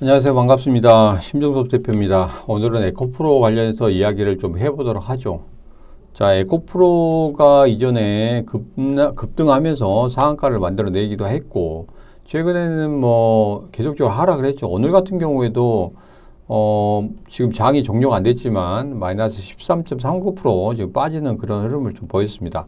안녕하세요. 반갑습니다. 심정섭 대표입니다. 오늘은 에코프로 관련해서 이야기를 좀 해보도록 하죠. 자, 에코프로가 이전에 급등하면서 상한가를 만들어내기도 했고, 최근에는 뭐 계속적으로 하락을 했죠. 오늘 같은 경우에도 지금 장이 종료가 안 됐지만 마이너스 13.39% 지금 빠지는 그런 흐름을 좀 보였습니다.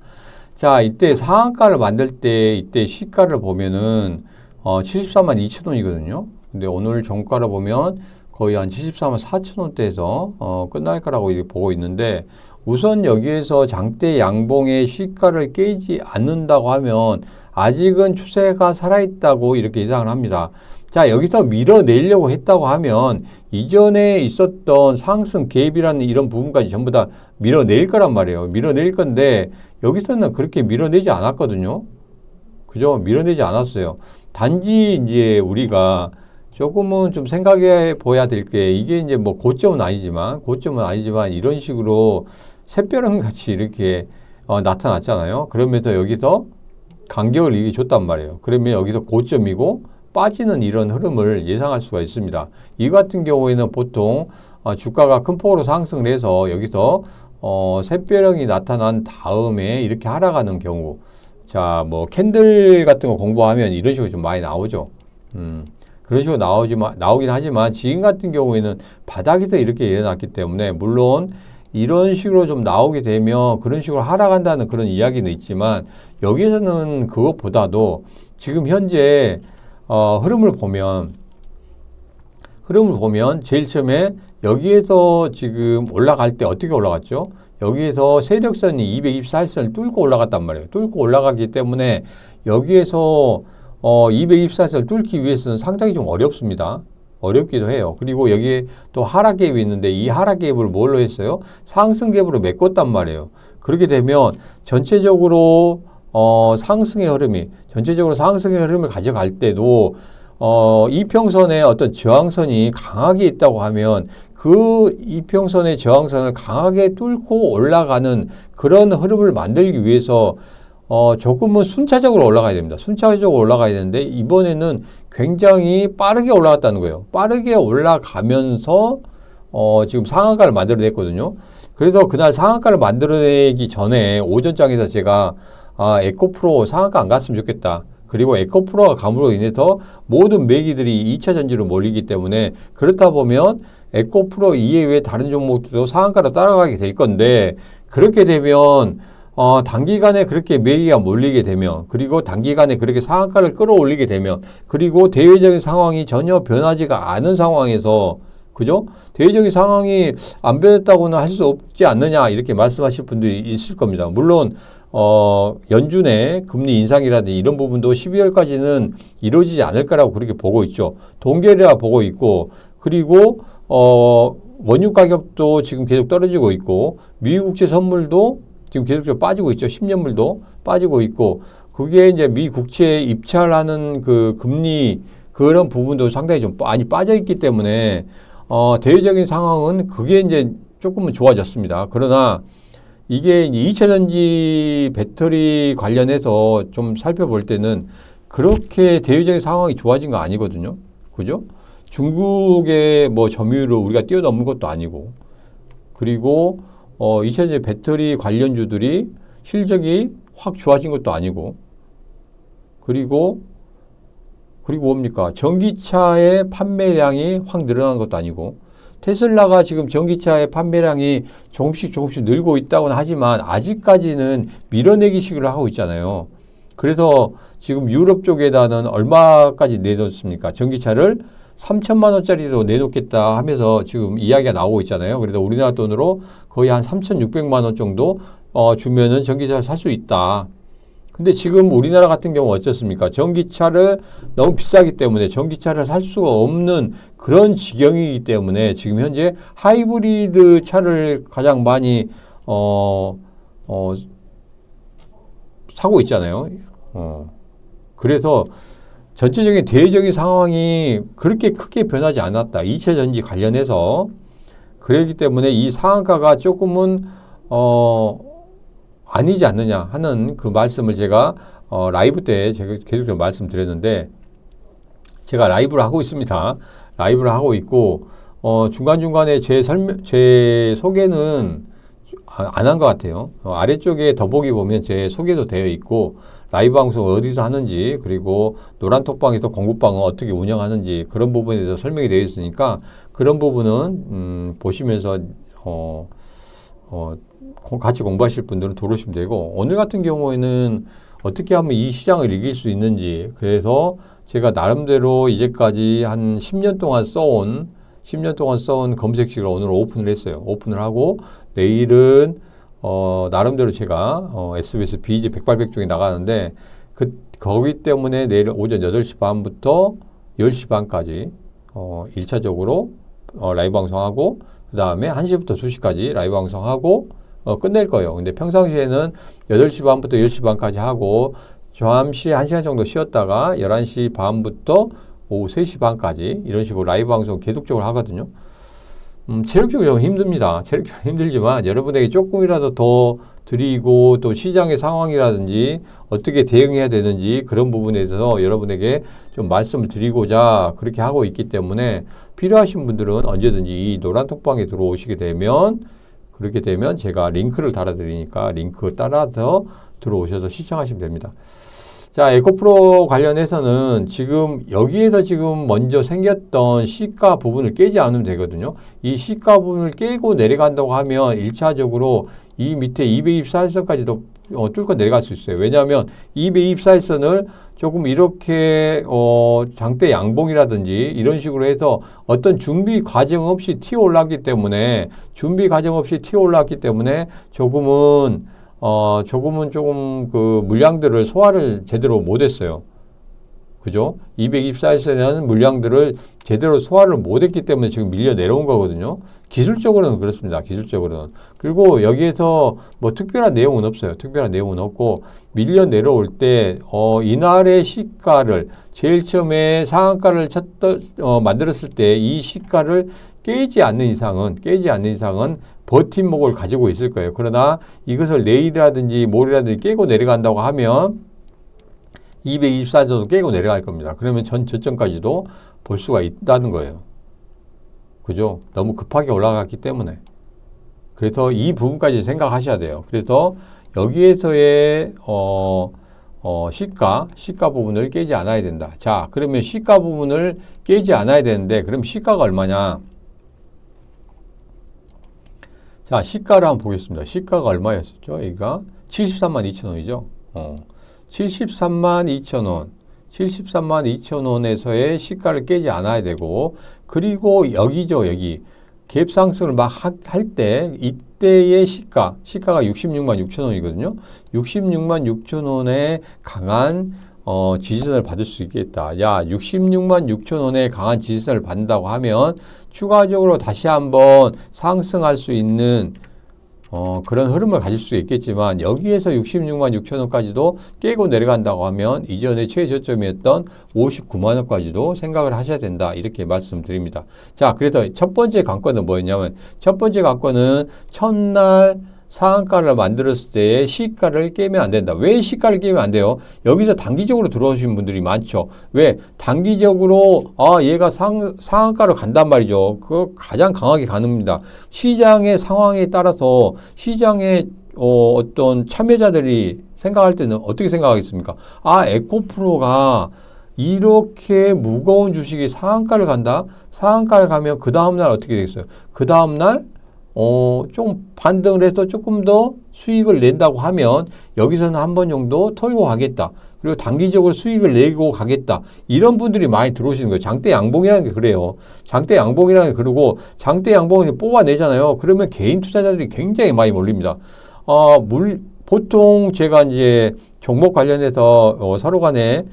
자, 이때 상한가를 만들 때 이때 시가를 보면은 74만 2천 원이거든요. 근데 오늘 종가를 보면 거의 한 74만 4천 원대에서 끝날 거라고 이렇게 보고 있는데, 우선 여기에서 장대 양봉의 시가를 깨지 않는다고 하면 아직은 추세가 살아있다고 이렇게 예상을 합니다. 자, 여기서 밀어내려고 했다고 하면 이전에 있었던 상승 갭이라는 이런 부분까지 전부 다 밀어낼 거란 말이에요. 밀어낼 건데 여기서는 그렇게 밀어내지 않았거든요. 그죠? 밀어내지 않았어요. 단지 이제 우리가 조금은 좀 생각해 보야 될 게, 이게 이제 뭐 고점은 아니지만 이런 식으로 샛별은 같이 이렇게 나타났잖아요. 그러면서 여기서 간격을 이게 줬단 말이에요. 그러면 여기서 고점이고 빠지는 이런 흐름을 예상할 수가 있습니다. 이 같은 경우에는 보통 주가가 큰 폭으로 상승을 해서 여기서 샛별형이 나타난 다음에 이렇게 하락하는 경우, 자, 뭐 캔들 같은 거 공부하면 이런 식으로 좀 많이 나오죠. 그런 식으로 나오긴 하지만 지금 같은 경우에는 바닥에서 이렇게 일어났기 때문에, 물론 이런 식으로 좀 나오게 되면 그런 식으로 하락한다는 그런 이야기는 있지만, 여기서는 그것보다도 지금 현재 흐름을 보면 제일 처음에 여기에서 지금 올라갈 때 어떻게 올라갔죠? 여기에서 세력선이 224선을 뚫고 올라갔단 말이에요. 뚫고 올라가기 때문에 여기에서 224선을 뚫기 위해서는 상당히 좀 어렵습니다. 어렵기도 해요. 그리고 여기에 또 하락갭이 있는데 이 하락갭을 뭘로 했어요? 상승갭으로 메꿨단 말이에요. 그렇게 되면 전체적으로 상승의 흐름을 가져갈 때도 이평선에 어떤 저항선이 강하게 있다고 하면 그 이평선의 저항선을 강하게 뚫고 올라가는 그런 흐름을 만들기 위해서 조금은 순차적으로 올라가야 됩니다. 순차적으로 올라가야 되는데 이번에는 굉장히 빠르게 올라갔다는 거예요. 빠르게 올라가면서 지금 상한가를 만들어냈거든요. 그래서 그날 상한가를 만들어내기 전에 오전장에서 제가 에코프로 상한가 안 갔으면 좋겠다. 그리고 에코프로가 감으로 인해서 모든 매기들이 2차 전지로 몰리기 때문에, 그렇다 보면 에코프로 이외의 다른 종목들도 상한가로 따라가게 될 건데, 그렇게 되면 단기간에 그렇게 매기가 몰리게 되면, 그리고 단기간에 그렇게 상한가를 끌어올리게 되면, 그리고 대외적인 상황이 전혀 변하지가 않은 상황에서, 그죠? 대외적인 상황이 안 변했다고는 할 수 없지 않느냐, 이렇게 말씀하실 분들이 있을 겁니다. 물론 연준의 금리 인상이라든지 이런 부분도 12월까지는 이루어지지 않을 거라고 그렇게 보고 있죠. 동결이라 보고 있고, 그리고 원유 가격도 지금 계속 떨어지고 있고, 미국 국채 선물도 지금 계속적으로 빠지고 있죠. 10년물도 빠지고 있고, 그게 이제 미 국채에 입찰하는 그 금리 그런 부분도 상당히 좀 많이 빠져 있기 때문에 대외적인 상황은 그게 이제 조금은 좋아졌습니다. 그러나 이게 2차전지 배터리 관련해서 좀 살펴볼 때는 그렇게 대외적인 상황이 좋아진 거 아니거든요. 그죠? 중국의 뭐 점유율을 우리가 뛰어넘는 것도 아니고, 그리고 2차전지 배터리 관련주들이 실적이 확 좋아진 것도 아니고, 그리고 뭡니까? 전기차의 판매량이 확 늘어난 것도 아니고, 테슬라가 지금 전기차의 판매량이 조금씩 늘고 있다고는 하지만 아직까지는 밀어내기식으로 하고 있잖아요. 그래서 지금 유럽 쪽에다는 얼마까지 내놓습니까? 전기차를 3천만 원짜리로 내놓겠다 하면서 지금 이야기가 나오고 있잖아요. 그래서 우리나라 돈으로 거의 한 3,600만 원 정도 주면은 전기차를 살 수 있다. 근데 지금 우리나라 같은 경우 어떻습니까? 전기차를 너무 비싸기 때문에 전기차를 살 수가 없는 그런 지경이기 때문에 지금 현재 하이브리드 차를 가장 많이 사고 있잖아요. 그래서 전체적인 대외적인 상황이 그렇게 크게 변하지 않았다. 2차 전지 관련해서. 그렇기 때문에 이 상한가가 조금은 아니지 않느냐 하는 그 말씀을 제가 라이브 때 제가 계속 말씀드렸는데, 제가 라이브를 하고 있습니다. 라이브를 하고 있고, 중간중간에 제 소개는 안 한 것 같아요. 아래쪽에 더보기 보면 제 소개도 되어 있고, 라이브 방송 어디서 하는지, 그리고 노란톡방에서 공부방은 어떻게 운영하는지, 그런 부분에 대해서 설명이 되어 있으니까, 그런 부분은, 보시면서, 같이 공부하실 분들은 들어오시면 되고, 오늘 같은 경우에는 어떻게 하면 이 시장을 이길 수 있는지, 그래서 제가 나름대로 이제까지 한 10년 동안 써온 검색식을 오늘 오픈을 했어요. 오픈을 하고, 내일은, 나름대로 제가, SBS BJ 백발백중에 나가는데, 거기 때문에 내일 오전 8시 반부터 10시 반까지, 1차적으로, 라이브 방송하고, 그 다음에 1시부터 2시까지 라이브 방송하고, 끝낼 거예요. 근데 평상시에는 8시 반부터 10시 반까지 하고, 잠시 1시간 정도 쉬었다가 11시 반부터 오후 3시 반까지 이런 식으로 라이브 방송 계속적으로 하거든요. 체력적으로 힘듭니다. 체력적으로 힘들지만 여러분에게 조금이라도 더 드리고 또 시장의 상황이라든지 어떻게 대응해야 되는지 그런 부분에 있어서 여러분에게 좀 말씀을 드리고자 그렇게 하고 있기 때문에 필요하신 분들은 언제든지 이 노란톡방에 들어오시게 되면 그렇게 되면 제가 링크를 달아드리니까 링크 따라서 들어오셔서 시청하시면 됩니다. 자, 에코프로 관련해서는 지금 여기에서 지금 먼저 생겼던 시가 부분을 깨지 않으면 되거든요. 이 시가 부분을 깨고 내려간다고 하면 1차적으로 이 밑에 224일선까지도 뚫고 내려갈 수 있어요. 왜냐하면 224일선을 조금 이렇게 장대 양봉이라든지 이런 식으로 해서 어떤 준비 과정 없이 튀어 올랐기 때문에 조금은 조금 그 물량들을 소화를 제대로 못했어요. 그죠? 224일선이라는 물량들을 제대로 소화를 못했기 때문에 지금 밀려 내려온 거거든요. 기술적으로는 그렇습니다. 기술적으로는. 그리고 여기에서 뭐 특별한 내용은 없어요. 특별한 내용은 없고 밀려 내려올 때 이날의 시가를 제일 처음에 상한가를 만들었을 때 이 시가를 깨지 않는 이상은 버팀목을 가지고 있을 거예요. 그러나 이것을 내일이라든지 모레라든지 깨고 내려간다고 하면 224조도 깨고 내려갈 겁니다. 그러면 전 저점까지도 볼 수가 있다는 거예요. 그죠? 너무 급하게 올라갔기 때문에. 그래서 이 부분까지 생각하셔야 돼요. 그래서 여기에서의 시가 부분을 깨지 않아야 된다. 자, 그러면 시가 부분을 깨지 않아야 되는데 그럼 시가가 얼마냐? 자, 시가를 한번 보겠습니다. 시가가 얼마였었죠? 여기가 73만 2천 원이죠. 73만 2천 원. 73만 2천 원에서의 시가를 깨지 않아야 되고, 그리고 여기죠, 여기. 갭 상승을 막 할 때, 이때의 시가가 66만 6천 원이거든요. 66만 6천 원의 강한 지지선을 받을 수 있겠다. 야, 66만 6천 원의 강한 지지선을 받는다고 하면 추가적으로 다시 한번 상승할 수 있는 그런 흐름을 가질 수 있겠지만 여기에서 66만 6천 원까지도 깨고 내려간다고 하면 이전의 최저점이었던 59만 원까지도 생각을 하셔야 된다. 이렇게 말씀드립니다. 자, 그래서 첫 번째 관건은 뭐였냐면 첫 번째 관건은 첫날 상한가를 만들었을 때 시가를 깨면 안 된다. 왜 시가를 깨면 안 돼요? 여기서 단기적으로 들어오신 분들이 많죠. 왜? 단기적으로 얘가 상한가로 간단 말이죠. 그거 가장 강하게 가능합니다. 시장의 상황에 따라서 시장의 어떤 참여자들이 생각할 때는 어떻게 생각하겠습니까? 에코프로가 이렇게 무거운 주식이 상한가를 간다? 상한가를 가면 그 다음날 어떻게 되겠어요? 그 다음날 좀 반등을 해서 조금 더 수익을 낸다고 하면 여기서는 한 번 정도 털고 가겠다. 그리고 단기적으로 수익을 내고 가겠다. 이런 분들이 많이 들어오시는 거예요. 장대 양봉이라는 게 그래요. 장대 양봉이라는 게 그러고 장대 양봉을 뽑아내잖아요. 그러면 개인 투자자들이 굉장히 많이 몰립니다. 보통 제가 이제 종목 관련해서 서로 간에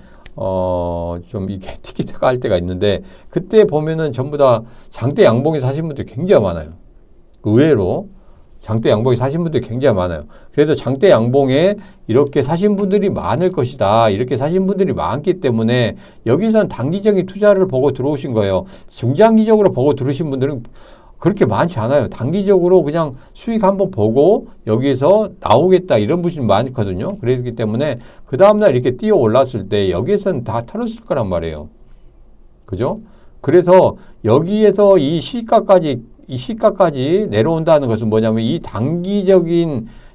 좀 이게 티키타카 할 때가 있는데 그때 보면은 전부 다 장대 양봉에 사신 분들이 굉장히 많아요. 의외로 장대 양봉에 사신 분들이 굉장히 많아요. 그래서 장대 양봉에 이렇게 사신 분들이 많을 것이다. 이렇게 사신 분들이 많기 때문에 여기서는 단기적인 투자를 보고 들어오신 거예요. 중장기적으로 보고 들으신 분들은 그렇게 많지 않아요. 단기적으로 그냥 수익 한번 보고 여기에서 나오겠다 이런 분이 많거든요. 그렇기 때문에 그 다음날 이렇게 뛰어 올랐을 때 여기에서는 다 털었을 거란 말이에요. 그죠? 그래서 여기에서 이 시가까지 내려온다는 것은 뭐냐면 이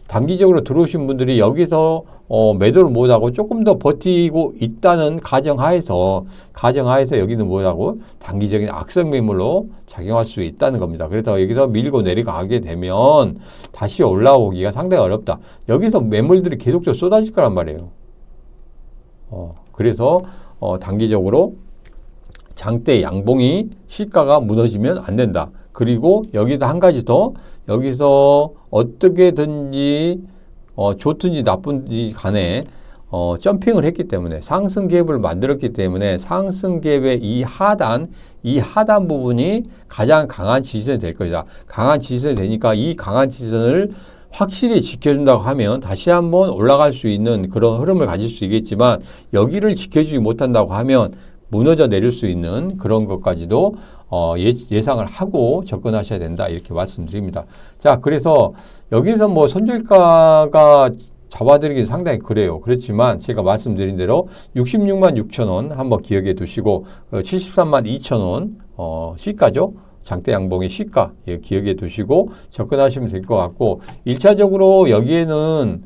단기적으로 들어오신 분들이 여기서 매도를 못하고 조금 더 버티고 있다는 가정하에서 여기는 뭐라고 단기적인 악성 매물로 작용할 수 있다는 겁니다. 그래서 여기서 밀고 내려가게 되면 다시 올라오기가 상당히 어렵다. 여기서 매물들이 계속적으로 쏟아질 거란 말이에요. 그래서 단기적으로 장대 양봉이 시가가 무너지면 안 된다. 그리고 여기다 한 가지 더, 여기서 어떻게든지 좋든지 나쁜지 간에 점핑을 했기 때문에 상승 갭을 만들었기 때문에 상승 갭의 이 하단 부분이 가장 강한 지지선이 될 것이다. 강한 지지선이 되니까 이 강한 지지선을 확실히 지켜준다고 하면 다시 한번 올라갈 수 있는 그런 흐름을 가질 수 있겠지만 여기를 지켜주지 못한다고 하면 무너져 내릴 수 있는 그런 것까지도 예상을 하고 접근하셔야 된다. 이렇게 말씀드립니다. 자, 그래서 여기서 뭐 손절가가 잡아드리기 상당히 그래요. 그렇지만 제가 말씀드린 대로 66만 6천 원 한번 기억해 두시고 73만 2천 원 시가죠. 장대 양봉의 시가 기억해 두시고 접근하시면 될 것 같고 1차적으로 여기에는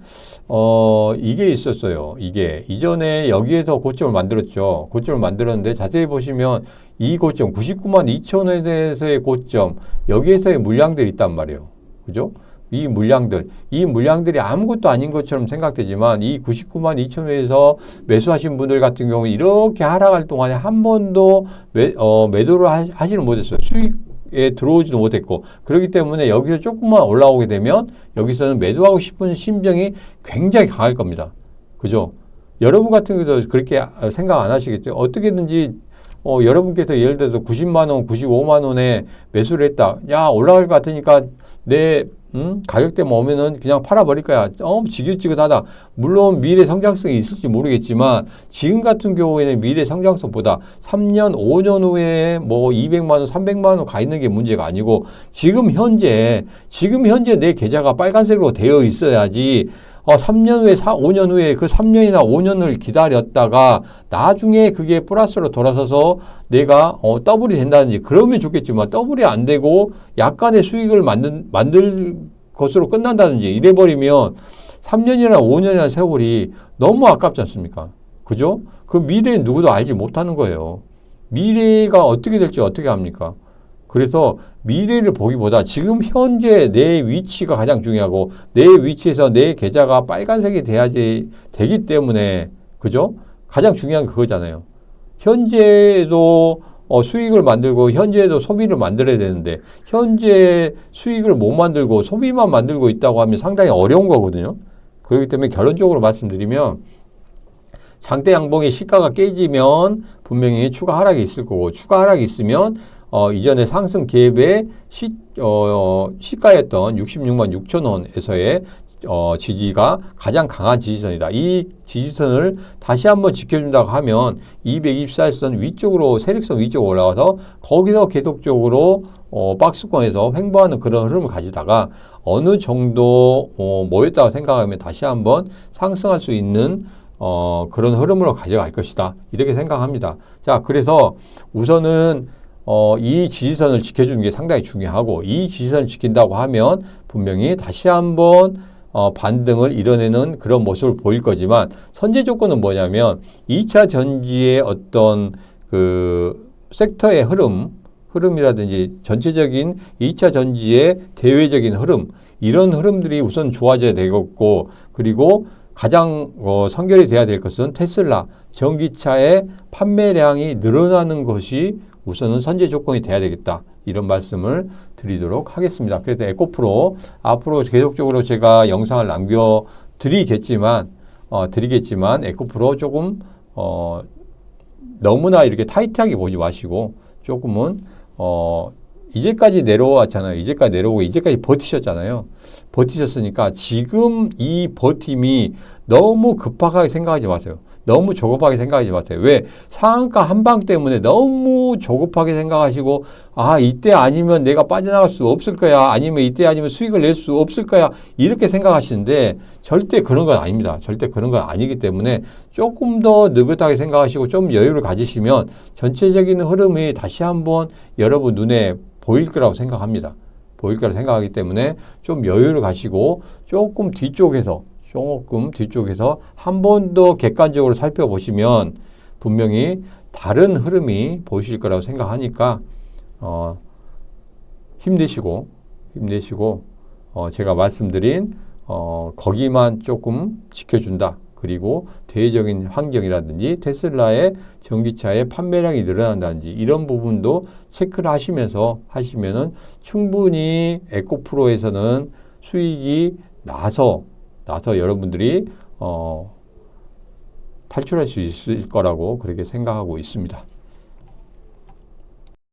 이게 있었어요. 이게 이전에 여기에서 고점을 만들었죠. 고점을 만들었는데 자세히 보시면 이 고점 99만 2천 원에서의 고점 여기에서의 물량들이 있단 말이에요. 그죠? 이 물량들이 아무것도 아닌 것처럼 생각되지만 이 99만 2천 원에서 매수하신 분들 같은 경우는 이렇게 하락할 동안에 한 번도 매도를 하지는 못했어요. 수익에 들어오지도 못했고 그렇기 때문에 여기서 조금만 올라오게 되면 여기서는 매도하고 싶은 심정이 굉장히 강할 겁니다. 그죠? 여러분 같은 경우도 그렇게 생각 안 하시겠죠? 어떻게든지 여러분께서 예를 들어서 90만 원, 95만 원에 매수를 했다. 야, 올라갈 것 같으니까 내 가격대만 오면은 그냥 팔아버릴 거야. 지긋지긋하다. 물론 미래 성장성이 있을지 모르겠지만 지금 같은 경우에는 미래 성장성보다 3년, 5년 후에 뭐 200만 원, 300만 원 가 있는 게 문제가 아니고 지금 현재 내 계좌가 빨간색으로 되어 있어야지 3년 후에 5년 후에 그 3년이나 5년을 기다렸다가 나중에 그게 플러스로 돌아서서 내가 더블이 된다든지 그러면 좋겠지만 더블이 안 되고 약간의 수익을 만들 것으로 끝난다든지 이래버리면 3년이나 5년이나 세월이 너무 아깝지 않습니까? 그죠? 그 미래는 누구도 알지 못하는 거예요. 미래가 어떻게 될지 어떻게 합니까? 그래서 미래를 보기보다 지금 현재 내 위치가 가장 중요하고 내 위치에서 내 계좌가 빨간색이 돼야지 되기 때문에 그죠? 가장 중요한 게 그거잖아요. 현재에도 수익을 만들고 현재에도 소비를 만들어야 되는데 현재 수익을 못 만들고 소비만 만들고 있다고 하면 상당히 어려운 거거든요. 그렇기 때문에 결론적으로 말씀드리면 장대 양봉의 시가가 깨지면 분명히 추가 하락이 있을 거고 추가 하락이 있으면 이전에 상승 갭의 시가였던 66만 6천 원에서의 지지가 가장 강한 지지선이다. 이 지지선을 다시 한번 지켜준다고 하면 224일선 위쪽으로 세력선 위쪽으로 올라가서 거기서 계속적으로 박스권에서 횡보하는 그런 흐름을 가지다가 어느 정도 모였다고 생각하면 다시 한번 상승할 수 있는 그런 흐름으로 가져갈 것이다. 이렇게 생각합니다. 자, 그래서 우선은 이 지지선을 지켜주는 게 상당히 중요하고 이 지지선을 지킨다고 하면 분명히 다시 한번 반등을 이뤄내는 그런 모습을 보일 거지만 선제 조건은 뭐냐면 2차 전지의 어떤 그 섹터의 흐름이라든지 전체적인 2차 전지의 대외적인 흐름 이런 흐름들이 우선 좋아져야 되겠고 그리고 가장 선결이 돼야 될 것은 테슬라 전기차의 판매량이 늘어나는 것이 우선은 선제 조건이 돼야 되겠다. 이런 말씀을 드리도록 하겠습니다. 그래서 에코프로 앞으로 계속적으로 제가 영상을 남겨드리겠지만 에코프로 조금 너무나 이렇게 타이트하게 보지 마시고 조금은 이제까지 내려왔잖아요. 이제까지 내려오고 이제까지 버티셨잖아요. 버티셨으니까 지금 이 버팀이 너무 급하게 생각하지 마세요. 너무 조급하게 생각하지 마세요. 왜? 상한가 한방 때문에 너무 조급하게 생각하시고, 아, 이때 아니면 내가 빠져나갈 수 없을 거야. 아니면 이때 아니면 수익을 낼 수 없을 거야. 이렇게 생각하시는데 절대 그런 건 아닙니다. 절대 그런 건 아니기 때문에 조금 더 느긋하게 생각하시고 좀 여유를 가지시면 전체적인 흐름이 다시 한번 여러분 눈에 보일 거라고 생각합니다. 보일 거라고 생각하기 때문에 좀 여유를 가시고 조금 뒤쪽에서 한 번 더 객관적으로 살펴보시면 분명히 다른 흐름이 보이실 거라고 생각하니까 힘내시고 제가 말씀드린 거기만 조금 지켜준다. 그리고 대외적인 환경이라든지 테슬라의 전기차의 판매량이 늘어난다든지 이런 부분도 체크를 하시면은 충분히 에코프로에서는 수익이 나서 여러분들이 탈출할 수 있을 거라고 그렇게 생각하고 있습니다.